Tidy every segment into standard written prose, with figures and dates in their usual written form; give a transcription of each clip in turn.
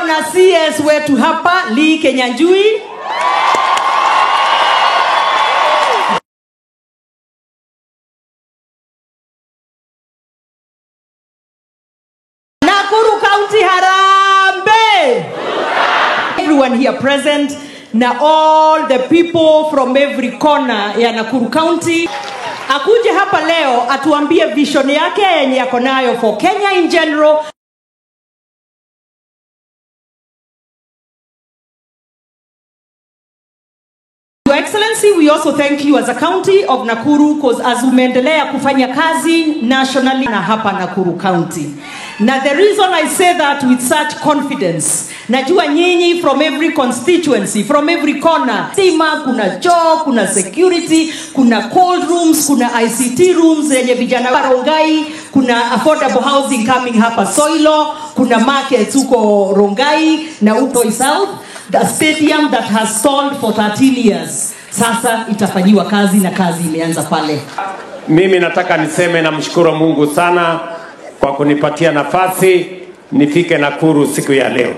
Tuko na CS wetu hapa, Lee Kenyanjui. Nakuru County Harambe. Everyone here present, na all the people from every corner ya Nakuru County. Akuje hapa leo atuambie vision yake yenye yako nayo for Kenya in general. Your Excellency, we also thank you as a county of Nakuru because as umeendelea kufanya kazi nationally na hapa Nakuru County. Now the reason I say that with such confidence, najua nyinyi from every constituency, from every corner, sima, kuna choo, kuna security, kuna cold rooms, kuna ICT rooms yenye vijana wa Rongai, kuna affordable housing coming hapa Soilo, kuna markets huko Rongai na huko South. The stadium that has stalled for 13 years. Sasa itafanyiwa kazi na kazi imeanza pale. Mimi nataka niseme na mshukuru Mungu sana kwa kunipatia nafasi nifike Nakuru siku ya leo.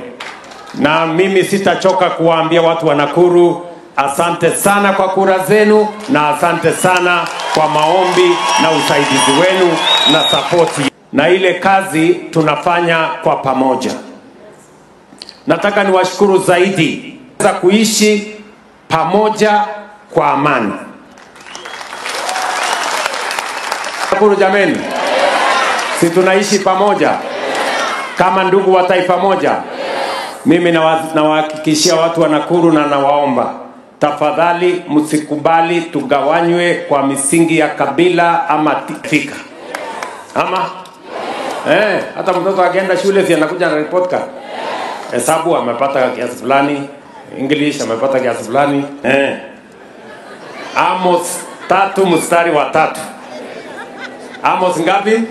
Na mimi sitachoka kuwaambia watu wa Nakuru asante sana kwa kura zenu na asante sana kwa maombi na usaidizi wenu na support. Na ile kazi tunafanya kwa pamoja. Nataka niwashukuru zaidi za kuishi pamoja kwa amani. Nakuru jameni, si tunaishi pamoja kama ndugu wa taifa moja? Mimi nawahakikishia watu wa Nakuru na nawaomba, tafadhali msikubali tugawanywe kwa misingi ya kabila ama tifika. Ama? Hata mtoto akienda shule si anakuja na report card. Hesabu amepata kiasi fulani, English amepata kiasi fulani. Amos 3 mstari wa 3. Amos ngapi?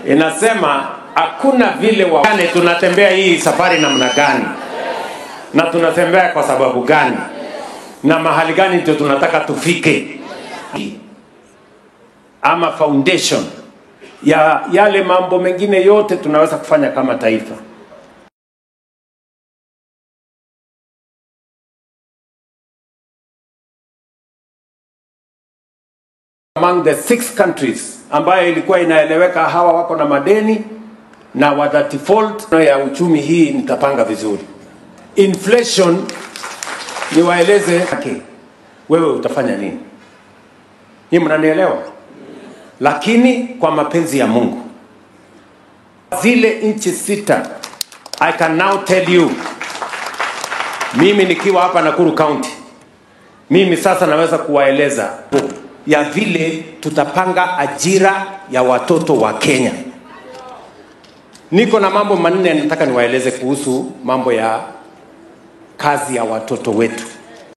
Inasema hakuna vile wakane tunatembea hii safari namna gani? Na tunatembea kwa sababu gani? Na mahali gani ndio tunataka tufike? Ama foundation ya yale mambo mengine yote tunaweza kufanya kama taifa. Among the 6 countries ambayo ilikuwa inaeleweka hawa wako na madeni na wata default ya uchumi, hii nitapanga vizuri. Inflation niwaeleze wewe utafanya nini? Hii mnanielewa? Lakini kwa mapenzi ya Mungu, zile inchi 6, I can now tell you, mimi nikiwa hapa Nakuru County, mimi sasa naweza kuwaeleza ya vile tutapanga ajira ya watoto wa Kenya. Niko na mambo manne nataka niwaeleze kuhusu mambo ya kazi ya watoto wetu.